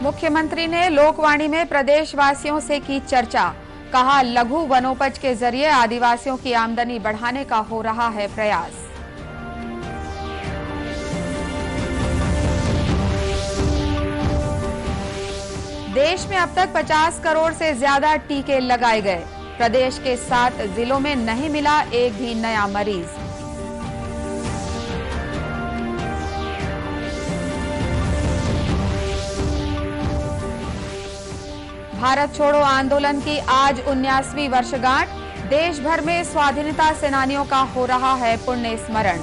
मुख्यमंत्री ने लोकवाणी में प्रदेशवासियों से की चर्चा। कहा, लघु वनोपज के जरिए आदिवासियों की आमदनी बढ़ाने का हो रहा है प्रयास। देश में अब तक 50 करोड़ से ज्यादा टीके लगाए गए। प्रदेश के 7 जिलों में नहीं मिला एक भी नया मरीज। भारत छोड़ो आंदोलन की आज 19वीं वर्षगांठ। देश भर में स्वाधीनता सेनानियों का हो रहा है पुण्य स्मरण।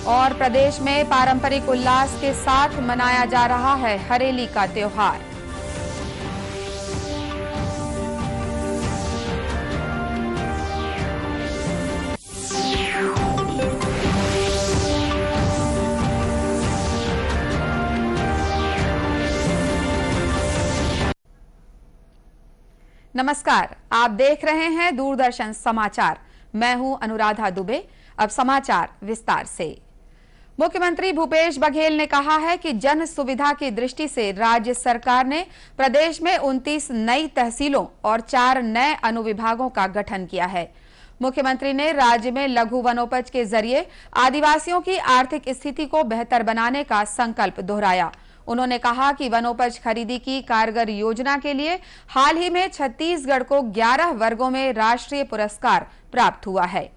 और प्रदेश में पारंपरिक उल्लास के साथ मनाया जा रहा है हरेली का त्योहार। नमस्कार, आप देख रहे हैं दूरदर्शन समाचार। मैं हूं अनुराधा दुबे। अब समाचार विस्तार से। मुख्यमंत्री भूपेश बघेल ने कहा है कि जन सुविधा की दृष्टि से राज्य सरकार ने प्रदेश में 29 नई तहसीलों और 4 नए अनुविभागों का गठन किया है। मुख्यमंत्री ने राज्य में लघु वनोपज के जरिए आदिवासियों की आर्थिक स्थिति को बेहतर बनाने का संकल्प दोहराया। उन्होंने कहा कि वनोपज खरीदी की कारगर योजना के लिए हाल ही में छत्तीसगढ़ को 11 वर्गों में राष्ट्रीय पुरस्कार प्राप्त हुआ है।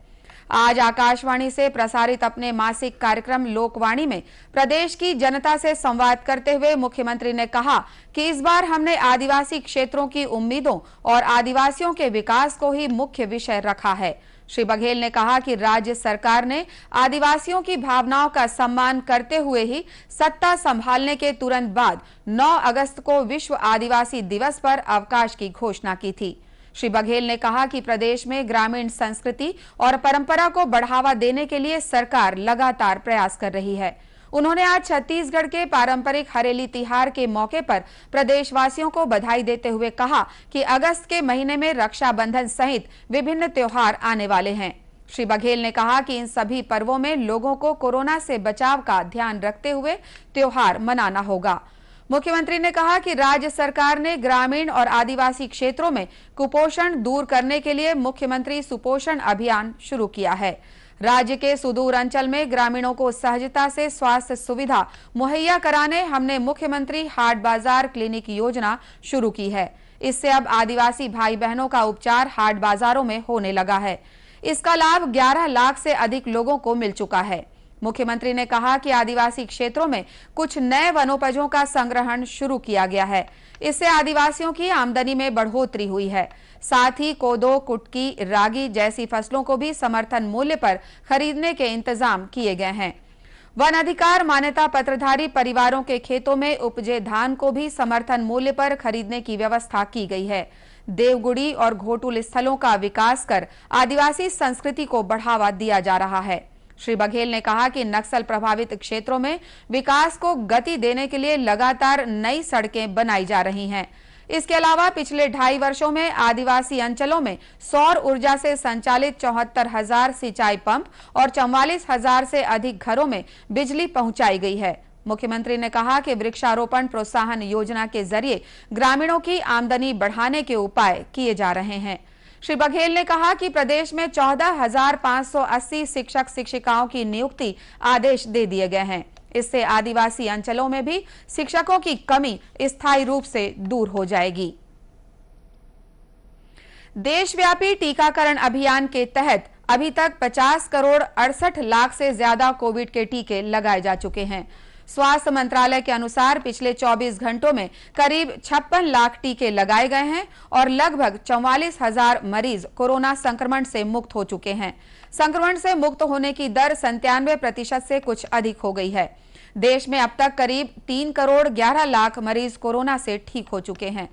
आज आकाशवाणी से प्रसारित अपने मासिक कार्यक्रम लोकवाणी में प्रदेश की जनता से संवाद करते हुए मुख्यमंत्री ने कहा कि इस बार हमने आदिवासी क्षेत्रों की उम्मीदों और आदिवासियों के विकास को ही मुख्य विषय रखा है। श्री बघेल ने कहा कि राज्य सरकार ने आदिवासियों की भावनाओं का सम्मान करते हुए ही सत्ता संभालने के तुरंत बाद 9 अगस्त को विश्व आदिवासी दिवस पर अवकाश की घोषणा की थी। श्री बघेल ने कहा कि प्रदेश में ग्रामीण संस्कृति और परंपरा को बढ़ावा देने के लिए सरकार लगातार प्रयास कर रही है। उन्होंने आज छत्तीसगढ़ के पारंपरिक हरेली तिहार के मौके पर प्रदेशवासियों को बधाई देते हुए कहा कि अगस्त के महीने में रक्षाबंधन सहित विभिन्न त्योहार आने वाले हैं। श्री बघेल ने कहा कि इन सभी पर्वों में लोगों को कोरोना से बचाव का ध्यान रखते हुए त्योहार मनाना होगा। मुख्यमंत्री ने कहा कि राज्य सरकार ने ग्रामीण और आदिवासी क्षेत्रों में कुपोषण दूर करने के लिए मुख्यमंत्री सुपोषण अभियान शुरू किया है। राज्य के सुदूर अंचल में ग्रामीणों को सहजता से स्वास्थ्य सुविधा मुहैया कराने हमने मुख्यमंत्री हाट बाजार क्लिनिक योजना शुरू की है। इससे अब आदिवासी भाई बहनों का उपचार हाट बाजारों में होने लगा है। इसका लाभ 11 लाख से अधिक लोगों को मिल चुका है। मुख्यमंत्री ने कहा कि आदिवासी क्षेत्रों में कुछ नए वनोपजों का संग्रहण शुरू किया गया है। इससे आदिवासियों की आमदनी में बढ़ोतरी हुई है। साथ ही कोदो, कुटकी, रागी जैसी फसलों को भी समर्थन मूल्य पर खरीदने के इंतजाम किए गए हैं। वन अधिकार मान्यता पत्रधारी परिवारों के खेतों में उपजे धान को भी समर्थन मूल्य पर खरीदने की व्यवस्था की गई है। देवगुड़ी और घोटुल स्थलों का विकास कर आदिवासी संस्कृति को बढ़ावा दिया जा रहा है। श्री बघेल ने कहा कि नक्सल प्रभावित क्षेत्रों में विकास को गति देने के लिए लगातार नई सड़कें बनाई जा रही हैं। इसके अलावा पिछले 2.5 वर्षों में आदिवासी अंचलों में सौर ऊर्जा से संचालित 74,000 सिंचाई पंप और 44,000 से अधिक घरों में बिजली पहुंचाई गई है। मुख्यमंत्री ने कहा कि वृक्षारोपण प्रोत्साहन योजना के जरिए ग्रामीणों की आमदनी बढ़ाने के उपाय किए जा रहे हैं। श्री बघेल ने कहा कि प्रदेश में 14,580 शिक्षक शिक्षिकाओं की नियुक्ति आदेश दे दिए गए हैं। इससे आदिवासी अंचलों में भी शिक्षकों की कमी स्थायी रूप से दूर हो जाएगी। देशव्यापी टीकाकरण अभियान के तहत अभी तक 50 करोड़ 68 लाख से ज्यादा कोविड के टीके लगाए जा चुके हैं। स्वास्थ्य मंत्रालय के अनुसार पिछले 24 घंटों में करीब 56 लाख टीके लगाए गए हैं और लगभग 44,000 मरीज कोरोना संक्रमण से मुक्त हो चुके हैं। संक्रमण से मुक्त होने की दर 97% से कुछ अधिक हो गई है। देश में अब तक करीब 3 करोड़ 11 लाख मरीज कोरोना से ठीक हो चुके हैं।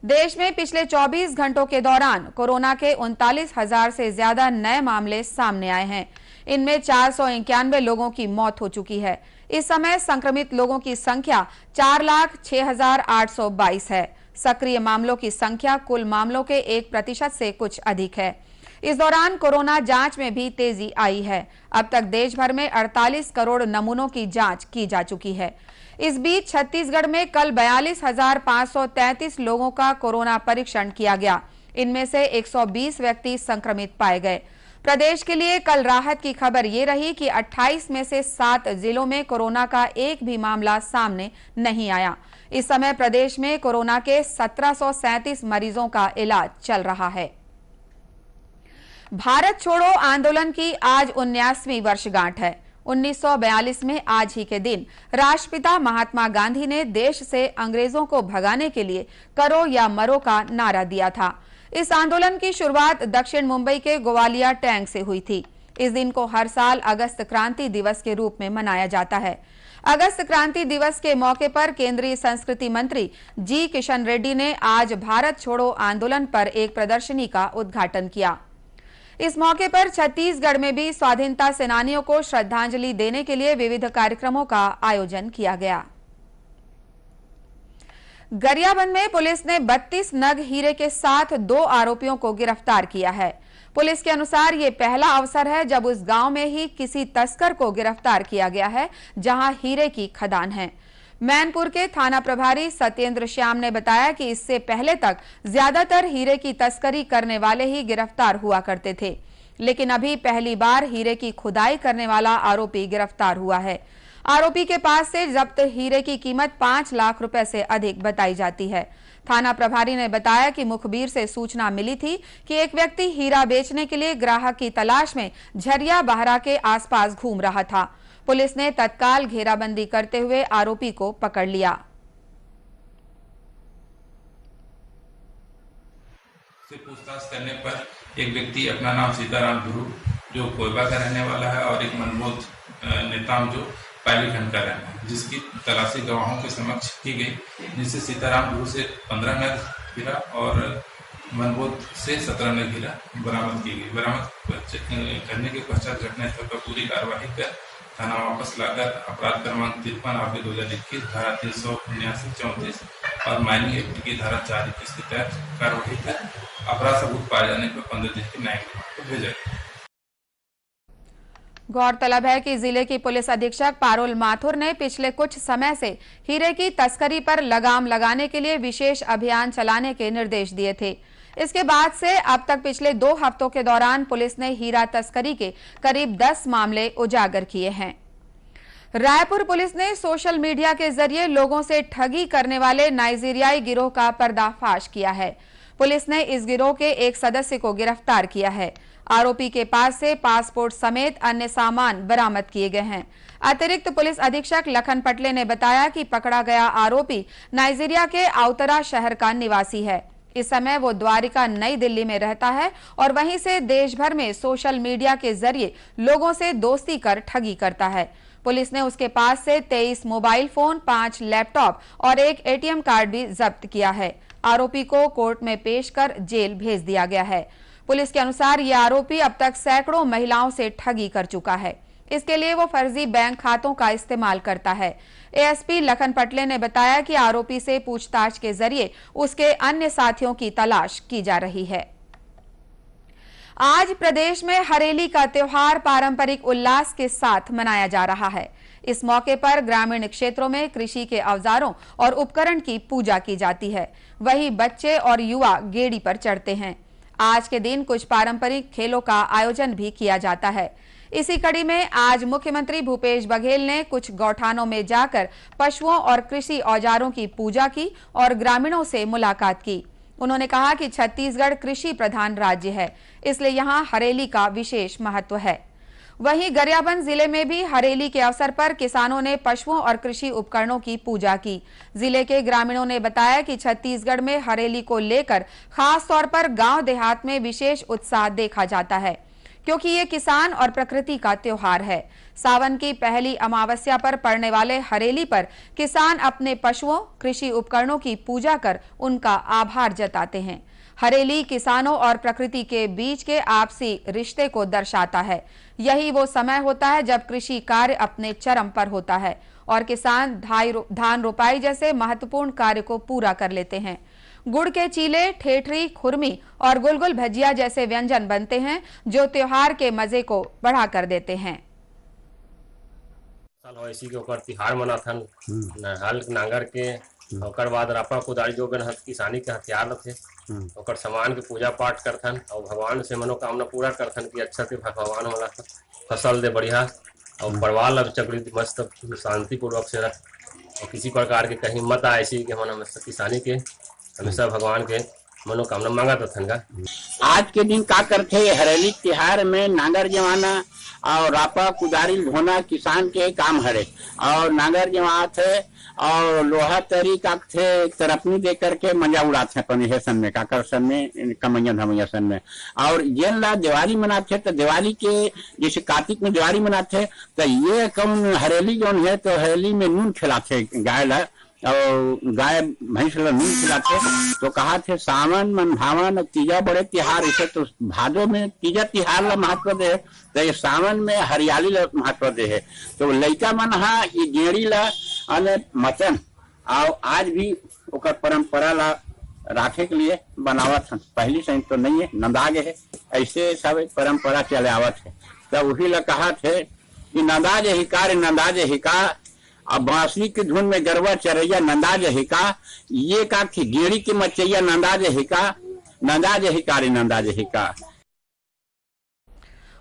देश में पिछले 24 घंटों के दौरान कोरोना के 39,000 से ज्यादा नए मामले सामने आए हैं। इनमें 491 लोगों की मौत हो चुकी है। इस समय संक्रमित लोगों की संख्या 4,06,822 है। सक्रिय मामलों की संख्या कुल मामलों के 1% से कुछ अधिक है। इस दौरान कोरोना जांच में भी तेजी आई है। अब तक देश भर में 48 करोड़ नमूनों की जांच की जा चुकी है। इस बीच छत्तीसगढ़ में कल 42,533 लोगों का कोरोना परीक्षण किया गया। इनमें से 120 व्यक्ति संक्रमित पाए गए। प्रदेश के लिए कल राहत की खबर ये रही कि 28 में से 7 जिलों में कोरोना का एक भी मामला सामने नहीं आया। इस समय प्रदेश में कोरोना के 1737 मरीजों का इलाज चल रहा है। भारत छोड़ो आंदोलन की आज 19वीं वर्षगांठ है। 1942 में आज ही के दिन राष्ट्रपिता महात्मा गांधी ने देश से अंग्रेजों को भगाने के लिए करो या मरो का नारा दिया था। इस आंदोलन की शुरुआत दक्षिण मुंबई के गोवालिया टैंक से हुई थी। इस दिन को हर साल अगस्त क्रांति दिवस के रूप में मनाया जाता है। अगस्त क्रांति दिवस के मौके पर केंद्रीय संस्कृति मंत्री जी किशन रेड्डी ने आज भारत छोड़ो आंदोलन पर एक प्रदर्शनी का उद्घाटन किया। इस मौके पर छत्तीसगढ़ में भी स्वाधीनता सेनानियों को श्रद्धांजलि देने के लिए विविध कार्यक्रमों का आयोजन किया गया। गरियाबंद में पुलिस ने 32 नग हीरे के साथ 2 आरोपियों को गिरफ्तार किया है। पुलिस के अनुसार ये पहला अवसर है जब उस गांव में ही किसी तस्कर को गिरफ्तार किया गया है जहां हीरे की खदान है। मैनपुर के थाना प्रभारी सत्येंद्र श्याम ने बताया कि इससे पहले तक ज्यादातर हीरे की तस्करी करने वाले ही गिरफ्तार हुआ करते थे, लेकिन अभी पहली बार हीरे की खुदाई करने वाला आरोपी गिरफ्तार हुआ है। आरोपी के पास से जब्त हीरे की कीमत 5 लाख रुपए से अधिक बताई जाती है। थाना प्रभारी ने बताया कि मुखबिर से सूचना मिली थी कि एक व्यक्ति हीरा बेचने के लिए ग्राहक की तलाश में झरिया बहरा के आसपास घूम रहा था। पुलिस ने तत्काल घेराबंदी करते हुए आरोपी को पकड़ लिया। से पूछताछ करने पर एक व्यक्ति अपना नाम सीताराम ध्रुव जो कोयबा का रहने वाला है और एक मनमोद नेताम जो पालीखंड का रहना है, जिसकी तलाशी गवाहों के समक्ष की गई, जिससे सीताराम ध्रुव से 15 नग हीरा और मनमोद से 17 नग हीरा बरामद की गई। बरामद करने के पश्चात घटनास्थल पर पूरी कार्रवाई कर थाना वापस लाकर अपराध क्रमांक 53 आगे 2021 धारा 379-34 और माइनिंग एक्ट की धारा 421 के तहत कार्रवाई कर अपराध सबूत पाए जाने पर 15 दिन के न्यायिक रिमांड पर भेजा गया। गौरतलब है कि जिले की पुलिस अधीक्षक पारुल माथुर ने पिछले कुछ समय से हीरे की तस्करी पर लगाम लगाने के लिए विशेष अभियान चलाने के निर्देश दिए थे। इसके बाद से अब तक पिछले 2 हफ्तों के दौरान पुलिस ने हीरा तस्करी के करीब 10 मामले उजागर किए हैं। रायपुर पुलिस ने सोशल मीडिया के जरिए लोगों से ठगी करने वाले नाइजीरियाई गिरोह का पर्दाफाश किया है। पुलिस ने इस गिरोह के एक सदस्य को गिरफ्तार किया है। आरोपी के पास से पासपोर्ट समेत अन्य सामान बरामद किए गए हैं। अतिरिक्त पुलिस अधीक्षक लखन पटले ने बताया कि पकड़ा गया आरोपी नाइजीरिया के आउतरा शहर का निवासी है। इस समय वो द्वारिका नई दिल्ली में रहता है और वहीं से देश भर में सोशल मीडिया के जरिए लोगों से दोस्ती कर ठगी करता है। पुलिस ने उसके पास से 23 मोबाइल फोन, 5 लैपटॉप और एक एटीएम कार्ड भी जब्त किया है। आरोपी को कोर्ट में पेश कर जेल भेज दिया गया है। पुलिस के अनुसार ये आरोपी अब तक सैकड़ों महिलाओं से ठगी कर चुका है। इसके लिए वो फर्जी बैंक खातों का इस्तेमाल करता है। एएसपी लखन पटले ने बताया कि आरोपी से पूछताछ के जरिए उसके अन्य साथियों की तलाश की जा रही है। आज प्रदेश में हरेली का त्योहार पारंपरिक उल्लास के साथ मनाया जा रहा है। इस मौके पर ग्रामीण क्षेत्रों में कृषि के औजारों और उपकरण की पूजा की जाती है। वहीं बच्चे और युवा गेड़ी पर चढ़ते हैं। आज के दिन कुछ पारंपरिक खेलों का आयोजन भी किया जाता है। इसी कड़ी में आज मुख्यमंत्री भूपेश बघेल ने कुछ गौठानों में जाकर पशुओं और कृषि औजारों की पूजा की और ग्रामीणों से मुलाकात की। उन्होंने कहा कि छत्तीसगढ़ कृषि प्रधान राज्य है, इसलिए यहाँ हरेली का विशेष महत्व है। वहीं गरियाबंद जिले में भी हरेली के अवसर पर किसानों ने पशुओं और कृषि उपकरणों की पूजा की। जिले के ग्रामीणों ने बताया कि छत्तीसगढ़ में हरेली को लेकर खास तौर पर गांव देहात में विशेष उत्साह देखा जाता है, क्योंकि ये किसान और प्रकृति का त्योहार है। सावन की पहली अमावस्या पर पड़ने वाले हरेली पर किसान अपने पशुओं, कृषि उपकरणों की पूजा कर उनका आभार जताते हैं। हरेली किसानों और प्रकृति के बीच के आपसी रिश्ते को दर्शाता है। यही वो समय होता है जब कृषि कार्य अपने चरम पर होता है और किसान धान रोपाई जैसे महत्वपूर्ण कार्य को पूरा कर लेते हैं। गुड़ के चीले, ठेठरी, खुरमी और गुलगुल भजिया जैसे व्यंजन बनते हैं जो त्योहार के मजे को बढ़ा कर देते हैं। ऐसी के ओकर तिहार मनाथन हल नांगर के ओकर बाद रापा कुदारी जो बन किसानी के हथियार रथे ओकर सामान के पूजा पाठ करथन और भगवान से मनोकामना पूरा करथन कि अच्छा से भगवान वाला फसल दे बढ़िया और परवाल अब चक्री मस्त शांति पूर्वक से रख और किसी प्रकार के कहीं मत आए ऐसी कि हम किसानी के हमेशा भगवान के मनोकामना मांगा थन का। आज के दिन का करते हरेली तिहार में नांगर जमाना और रापा कुदारी धोना किसान के काम हरे और नांगर जमात है और लोहा तरी का थे तरपनी दे करके मजा उड़ाते हैं अपन सन में काकर सन में कमैया धमैया सन में। और ये ला दिवाली मनाते तो दिवाली के जैसे कार्तिक में दिवाली मनाते तो ये कौन हरेली जौन है तो हरेली में नून खिलाते गाय ला और गाय भैंस ला नून खिलाते तो कहा थे सावन मन भावन तीजा बड़े तिहार इसे तो भादो में तीजा तिहार ला महत्व दे तो ये सावन में हरियाली ला महत्व दे है तो लड़का मन हा ये गेड़ी ला अने मचन और आज भी ओकर परंपरा ला राखे के लिए बनावत है। पहली से तो नहीं है नंदागे है ऐसे सब परंपरा चले आवत है तब वही ला कहा थे कि नंदाज हिकार नंदाज हिका अब बांसुरी की धुन में गरबा चरैया नंदाज हिका ये का थी गेड़ी की मचैया नंदाज हिका नंदाज हिकारी नंदाज हिका।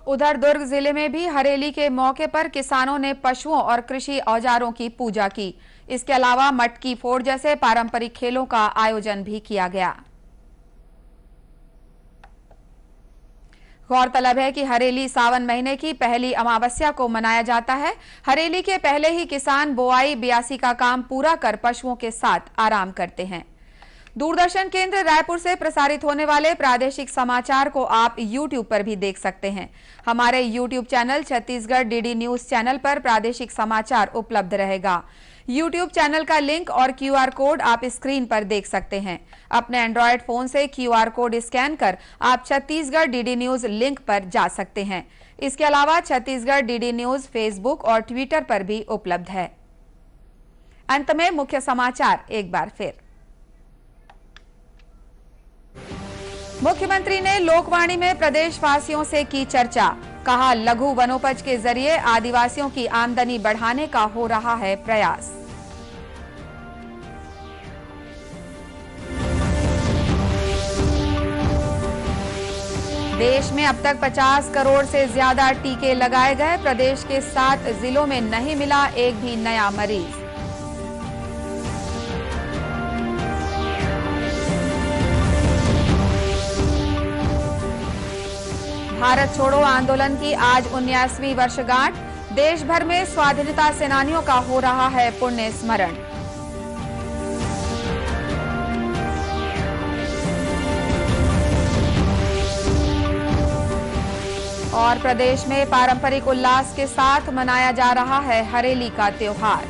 उधर दुर्ग जिले में भी हरेली के मौके पर किसानों ने पशुओं और कृषि औजारों की पूजा की। इसके अलावा मटकी फोड़ जैसे पारंपरिक खेलों का आयोजन भी किया गया। गौरतलब है कि हरेली सावन महीने की पहली अमावस्या को मनाया जाता है। हरेली के पहले ही किसान बोआई बियासी का काम पूरा कर पशुओं के साथ आराम करते हैं। दूरदर्शन केंद्र रायपुर से प्रसारित होने वाले प्रादेशिक समाचार को आप YouTube पर भी देख सकते हैं। हमारे YouTube channel Chhattisgarh DD news channel पर प्रादेशिक समाचार उपलब्ध रहेगा। YouTube चैनल का लिंक और QR कोड आप स्क्रीन पर देख सकते हैं। अपने एंड्रॉयड फोन से QR कोड स्कैन कर आप छत्तीसगढ़ डीडी न्यूज लिंक पर जा सकते हैं। इसके अलावा छत्तीसगढ़ डीडी न्यूज फेसबुक और ट्विटर पर भी उपलब्ध है। अंत में मुख्य समाचार एक बार फिर। मुख्यमंत्री ने लोकवाणी में प्रदेशवासियों से की चर्चा। कहा, लघु वनोपज के जरिए आदिवासियों की आमदनी बढ़ाने का हो रहा है प्रयास। देश में अब तक 50 करोड़ से ज्यादा टीके लगाए गए। प्रदेश के 7 जिलों में नहीं मिला एक भी नया मरीज। भारत छोड़ो आंदोलन की आज 19वीं वर्षगांठ। देश भर में स्वाधीनता सेनानियों का हो रहा है पुण्य स्मरण। और प्रदेश में पारंपरिक उल्लास के साथ मनाया जा रहा है हरेली का त्योहार।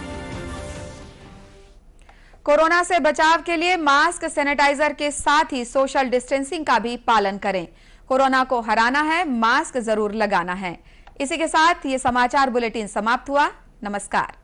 कोरोना से बचाव के लिए मास्क, सैनिटाइजर के साथ ही सोशल डिस्टेंसिंग का भी पालन करें। कोरोना को हराना है, मास्क जरूर लगाना है। इसी के साथ ये समाचार बुलेटिन समाप्त हुआ। नमस्कार।